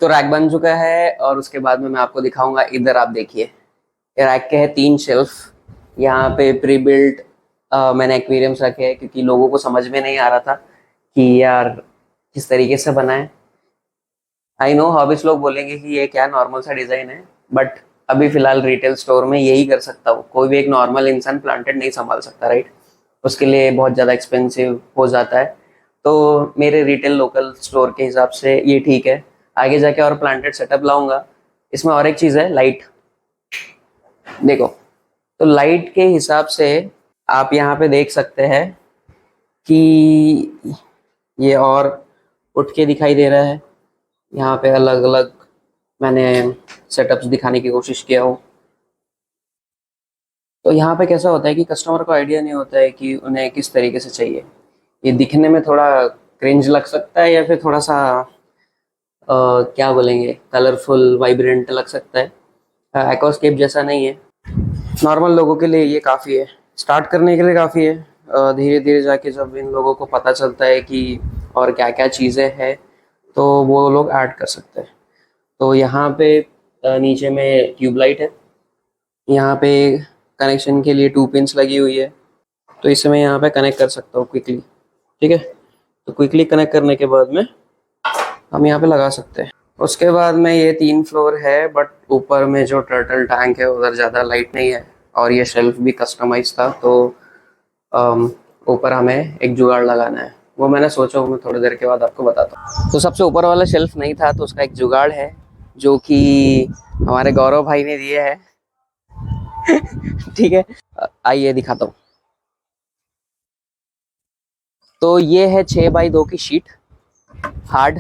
तो रैक बन चुका है और उसके बाद में मैं आपको दिखाऊंगा। इधर आप देखिए, रैक के है 3 शेल्फ। यहाँ पे प्री बिल्ट मैंने एक्वेरियम्स रखे हैं क्योंकि लोगों को समझ में नहीं आ रहा था कि यार किस तरीके से बना है। आई नो हॉबीज लोग बोलेंगे कि ये क्या नॉर्मल सा डिजाइन है, बट अभी फिलहाल रिटेल स्टोर में यही कर सकता हूँ। कोई भी एक नॉर्मल इंसान प्लांटेड नहीं संभाल सकता, राइट? उसके लिए बहुत ज़्यादा एक्सपेंसिव हो जाता है। तो मेरे रिटेल लोकल स्टोर के हिसाब से ये ठीक है। आगे जाके और प्लांटेड सेटअप लाऊंगा। इसमें और एक चीज़ है, लाइट। देखो, तो लाइट के हिसाब से आप यहाँ पे देख सकते हैं कि ये और उठ के दिखाई दे रहा है। यहाँ पे अलग अलग मैंने सेटअप्स दिखाने की कोशिश किया हूँ। तो यहाँ पे कैसा होता है कि कस्टमर को आइडिया नहीं होता है कि उन्हें किस तरीके से चाहिए। ये दिखने में थोड़ा क्रिंज लग सकता है या फिर थोड़ा सा क्या बोलेंगे, कलरफुल वाइब्रेंट लग सकता है। एक्वास्केप जैसा नहीं है। नॉर्मल लोगों के लिए ये काफ़ी है, स्टार्ट करने के लिए काफ़ी है। धीरे धीरे जाके जब इन लोगों को पता चलता है कि और क्या क्या चीज़ें हैं तो वो लोग ऐड कर सकते हैं। तो यहाँ पे नीचे में ट्यूबलाइट है। यहाँ पे कनेक्शन के लिए 2 पिन्स लगी हुई है, तो इसे मैं यहाँ पे कनेक्ट कर सकता हूँ क्विकली। ठीक है, तो क्विकली कनेक्ट करने के बाद में हम यहाँ पे लगा सकते हैं। उसके बाद में ये 3 फ्लोर है, बट ऊपर में जो टर्टल टैंक है उधर ज़्यादा लाइट नहीं है और ये शेल्फ भी कस्टमाइज था। तो ऊपर हमें एक जुगाड़ लगाना है, वो मैंने सोचा मैं थोड़ी देर के बाद आपको बताता हूँ। तो सबसे ऊपर वाला शेल्फ नहीं था तो उसका एक जुगाड़ है जो कि हमारे गौरव भाई ने दिए है। ठीक है, आइए दिखाता हूँ। तो ये है 6x2 की शीट, हार्ड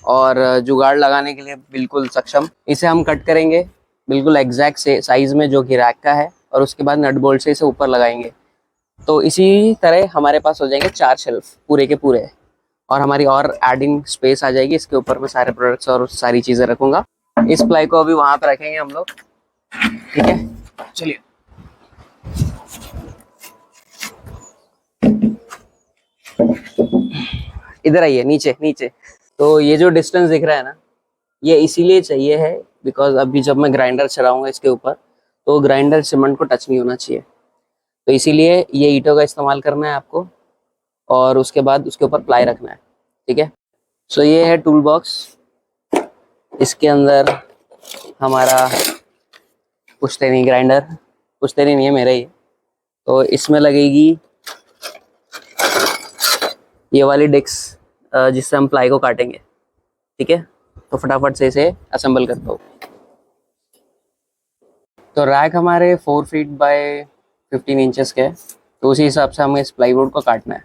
और जुगाड़ लगाने के लिए बिल्कुल सक्षम। इसे हम कट करेंगे बिल्कुल एग्जैक्ट से साइज में जो कि रैक का है, और उसके बाद नट बोल्ट से इसे ऊपर लगाएंगे। तो इसी तरह हमारे पास हो जाएंगे 4 शेल्फ पूरे के पूरे, और हमारी और एडिंग स्पेस आ जाएगी। इसके ऊपर में सारे प्रोडक्ट्स और सारी चीज़ें रखूंगा। इस प्लाई को अभी वहाँ पर रखेंगे हम लोग। ठीक है, चलिए। इधर आइए, नीचे नीचे। तो ये जो डिस्टेंस दिख रहा है ना, ये इसीलिए चाहिए है बिकॉज अभी जब मैं ग्राइंडर चलाऊंगा इसके ऊपर तो ग्राइंडर सीमेंट को टच नहीं होना चाहिए। तो इसीलिए ये ईंटों का इस्तेमाल करना है आपको, और उसके बाद उसके ऊपर प्लाई रखना है। ठीक है, सो ये है टूल बॉक्स। इसके अंदर हमारा पुश्तैनी ग्राइंडर, पुश्तैनी नहीं है मेरा ही, तो इसमें लगेगी ये वाली डिस्क जिससे हम प्लाई को काटेंगे। ठीक है, तो फटाफट से इसे असेंबल करता हूँ। तो रैक हमारे 4 फीट बाय 15 इंचेस के है, तो उसी हिसाब से हमें इस प्लाईवुड को काटना है।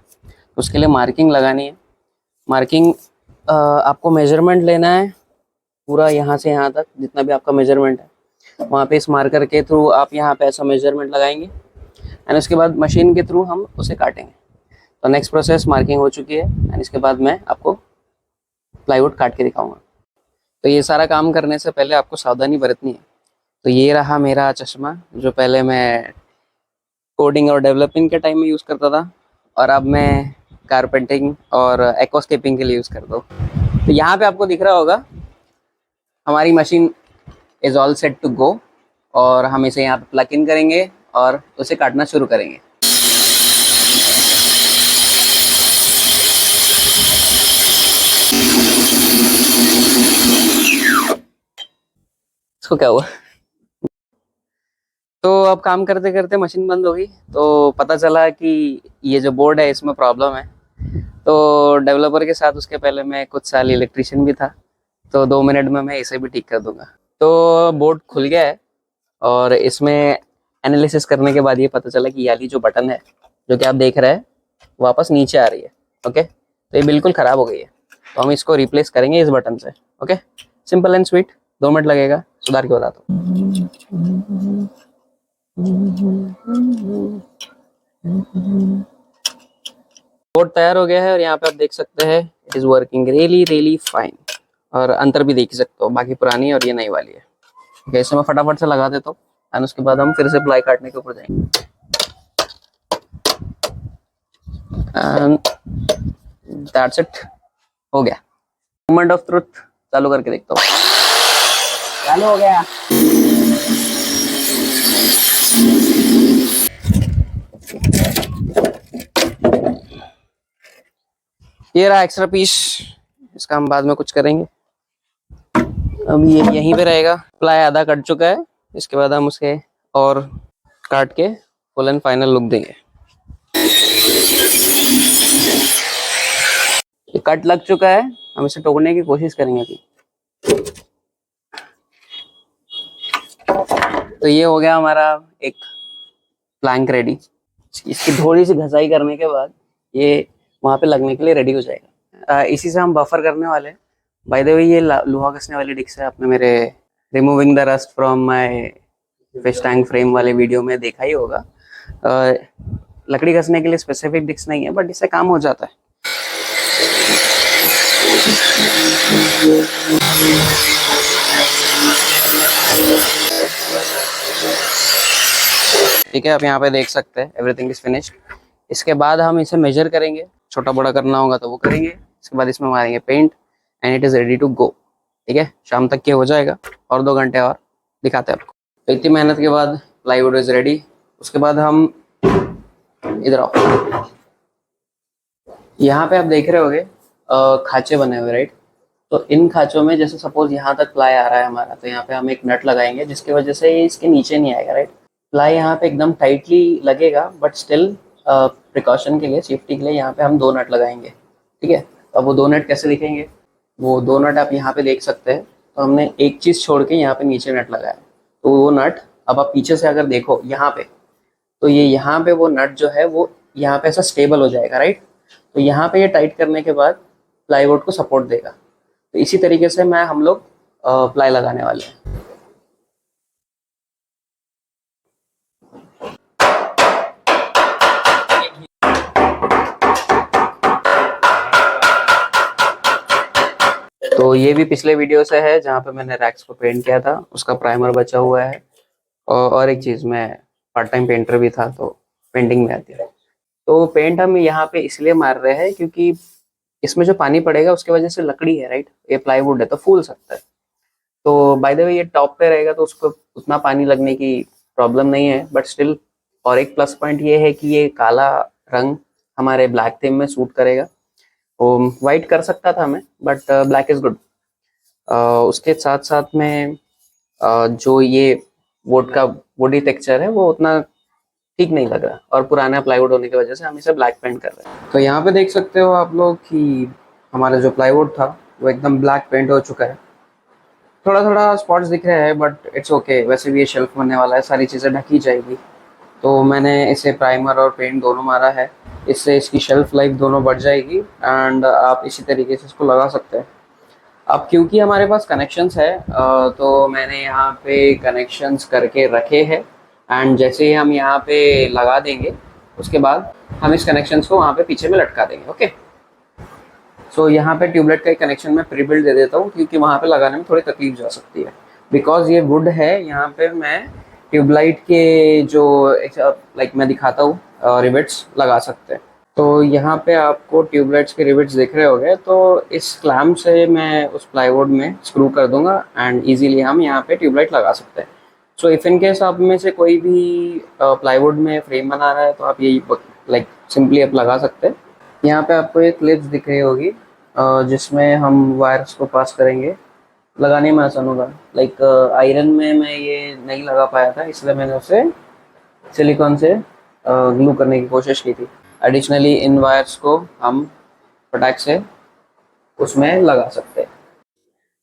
उसके लिए मार्किंग लगानी है। मार्किंग आपको मेजरमेंट लेना है पूरा, यहाँ से यहाँ तक जितना भी आपका मेजरमेंट है वहाँ पे इस मार्कर के थ्रू आप यहाँ पे ऐसा मेजरमेंट लगाएंगे, एंड उसके बाद मशीन के थ्रू हम उसे काटेंगे। तो नेक्स्ट प्रोसेस, मार्किंग हो चुकी है एंड इसके बाद मैं आपको प्लाईवुड काट के दिखाऊंगा। तो ये सारा काम करने से पहले आपको सावधानी बरतनी है। तो ये रहा मेरा चश्मा जो पहले मैं कोडिंग और डेवलपिंग के टाइम में यूज़ करता था, और अब मैं कारपेंटिंग और एक्वास्केपिंग के लिए यूज़ करता हूँ। तो यहाँ पे आपको दिख रहा होगा हमारी machine is all set to go, और हम इसे यहाँ पे प्लग इन करेंगे और उसे काटना शुरू करेंगे। इसको क्या हुआ? तो अब काम करते करते मशीन बंद हो गई, तो पता चला कि ये जो बोर्ड है इसमें प्रॉब्लम है। तो डेवलपर के साथ उसके पहले मैं कुछ साल इलेक्ट्रिशियन भी था, तो 2 मिनट में मैं इसे भी ठीक कर दूंगा। तो बोर्ड खुल गया है, और इसमें एनालिसिस करने के बाद ये पता चला कि ये वाली जो बटन है जो कि आप देख रहे हैं वापस नीचे आ रही है। ओके, तो ये बिल्कुल ख़राब हो गई है, तो हम इसको रिप्लेस करेंगे इस बटन से। Okay, simple and sweet, 2 minute लगेगा, सुधार के बताता हूँ। बोर्ड तैयार हो गया है और यहाँ पे आप देख सकते हैं it is working really really fine, और अंतर भी देख सकते हो, बाकी पुरानी और ये नई वाली है। ओके, इसे मैं फटाफट से लगा देता हूँ एंड उसके बाद हम फिर से प्लाई काटने के ऊपर जाएंगे। एंड दैट्स इट, हो गया। मोमेंट ऑफ ट्रुथ, चालू करके देखता हूँ। चालू हो गया। ये रहा एक्स्ट्रा पीस, इसका हम बाद में कुछ करेंगे, अभी ये यहीं पे रहेगा। प्लाई आधा कट चुका है, इसके बाद हम उसे और काट के फुल एंड फाइनल लुक देंगे। ये कट लग चुका है, हम इसे तोड़ने की कोशिश करेंगे अभी। तो ये हो गया हमारा एक प्लैंक रेडी। इसकी थोड़ी सी घसाई करने के बाद ये वहां पे लगने के लिए रेडी हो जाएगा। इसी से हम बफर करने वाले हैं। बाय द वे ये लोहा घसने वाली डिक्स है, आपने मेरे removing the rust from my fish tank frame वाले वीडियो में देखा ही होगा। लकड़ी घसने के लिए स्पेसिफिक डिक्स नहीं है, बट इससे काम हो जाता है। ठीक है, आप यहाँ पे देख सकते हैं एवरीथिंग इज फिनिश्ड। इसके बाद हम इसे मेजर करेंगे, छोटा बड़ा करना होगा तो वो करेंगे। इसके बाद इसमें मारेंगे paint and it is ready to go. ठीक है, शाम तक के हो जाएगा, और 2 घंटे और दिखाते हैं आपको। तो इतनी मेहनत के बाद प्लाईवुड इज रेडी। उसके बाद हम इधर आओ, यहाँ पे आप देख रहे होगे खांचे बने हुए, राइट। तो इन खांचों में जैसे सपोज यहाँ तक प्लाई आ रहा है हमारा, तो यहाँ पे हम एक नट लगाएंगे जिसकी वजह से ये इसके नीचे नहीं आएगा, राइट। प्लाई यहाँ पे एकदम टाइटली लगेगा, बट स्टिल प्रिकॉशन के लिए, सेफ्टी के लिए यहाँ पे हम 2 नट लगाएंगे। ठीक है, अब वो 2 नट कैसे दिखेंगे, वो 2 नट आप यहाँ पे देख सकते हैं। तो हमने एक चीज़ छोड़ के यहाँ पे नीचे नट लगाया, तो वो नट अब आप पीछे से अगर देखो यहाँ पे, तो ये यहाँ पे वो नट जो है वो यहाँ पे ऐसा स्टेबल हो जाएगा, राइट। तो यहाँ पे ये टाइट करने के बाद प्लाईवुड को सपोर्ट देगा। तो इसी तरीके से हम लोग प्लाई लगाने वाले हैं। तो ये भी पिछले वीडियो से है जहाँ पे मैंने रैक्स को पेंट किया था, उसका प्राइमर बचा हुआ है। और एक चीज़, मैं पार्ट टाइम पेंटर भी था, तो पेंटिंग में आती है। तो पेंट हम यहाँ पे इसलिए मार रहे हैं क्योंकि इसमें जो पानी पड़ेगा उसकी वजह से लकड़ी है, राइट, ये प्लाईवुड है तो फूल सकता है। तो बाय द वे ये टॉप पे रहेगा तो उसको उतना पानी लगने की प्रॉब्लम नहीं है, बट स्टिल। और एक प्लस पॉइंट ये है कि ये काला रंग हमारे ब्लैक थीम में सूट करेगा। वाइट कर सकता था मैं, बट ब्लैक इज गुड। उसके साथ साथ में जो ये वुड का वुडी टेक्सचर है वो उतना ठीक नहीं लग रहा, और पुराना प्लाईवुड होने की वजह से हम इसे ब्लैक पेंट कर रहे हैं। तो यहाँ पे देख सकते हो आप लोग कि हमारा जो प्लाईवुड था वो एकदम ब्लैक पेंट हो चुका है। थोड़ा थोड़ा स्पॉट्स दिख रहे हैं, बट इट्स ओके। वैसे भी ये शेल्फ बनने वाला है, सारी चीज़ें ढकी जाएगी। तो मैंने इसे प्राइमर और पेंट दोनों मारा है, इससे इसकी शेल्फ लाइफ दोनों बढ़ जाएगी, एंड आप इसी तरीके से इसको लगा सकते हैं। अब क्योंकि हमारे पास कनेक्शंस है, तो मैंने यहाँ पे कनेक्शंस करके रखे हैं, एंड जैसे ही हम यहाँ पे लगा देंगे उसके बाद हम इस कनेक्शंस को वहाँ पे पीछे में लटका देंगे। ओके, सो यहाँ पे ट्यूबलाइट का एक कनेक्शन मैं प्री बिल्ड दे देता हूँ, क्योंकि वहाँ पे लगाने में थोड़ी तकलीफ जा सकती है। बिकॉज ये वुड है, यहाँ पे मैं ट्यूबलाइट के जो लाइक मैं दिखाता हूँ रिवेट्स लगा सकते हैं। तो यहाँ पे आपको ट्यूबलाइट्स के रिवेट्स दिख रहे होंगे, तो इस क्लैम्प से मैं उस प्लाईवुड में स्क्रू कर दूंगा, एंड इजीली हम यहाँ पे ट्यूबलाइट लगा सकते हैं। सो इफ इन केस आप में से कोई भी प्लाईवुड में फ्रेम बना रहा है, तो आप यही लाइक सिंपली आप लगा सकते हैं। यहाँ पे आपको एक क्लिप्स दिख रही होगी जिसमें हम वायर्स को पास करेंगे। लगाने में आसान होगा, लाइक आयरन में मैं ये नहीं लगा पाया था, इसलिए मैंने उसे सिलिकॉन से ग्लू करने की कोशिश की थी। एडिशनली इन वायर्स को हम फटाक से उसमें लगा सकते हैं।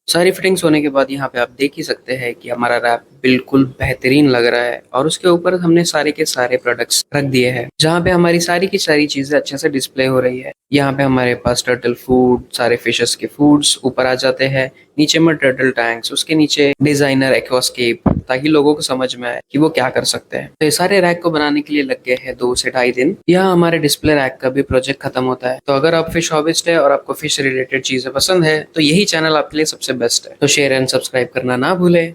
सारी फिटिंग्स होने के बाद यहाँ पे आप देख ही सकते हैं कि हमारा रैप बिल्कुल बेहतरीन लग रहा है, और उसके ऊपर हमने सारे के सारे प्रोडक्ट्स रख दिए हैं, जहाँ पे हमारी सारी की सारी चीजें अच्छे से डिस्प्ले हो रही है। यहाँ पे हमारे पास टर्टल फूड, सारे फिशेस के फूड्स ऊपर आ जाते हैं, नीचे में टर्टल टैंक्स, उसके नीचे डिजाइनर एक्वास्केप, ताकि लोगों को समझ में आए कि वो क्या कर सकते हैं। तो ये सारे रैक को बनाने के लिए लग गए हैं 2 से 2.5 दिन। यहाँ हमारे डिस्प्ले रैक का भी प्रोजेक्ट खत्म होता है। तो अगर आप फिश हॉबिस्ट है और आपको फिश रिलेटेड चीजें पसंद है, तो यही चैनल आपके लिए सबसे बेस्ट है। तो शेयर एंड सब्सक्राइब करना ना भूले।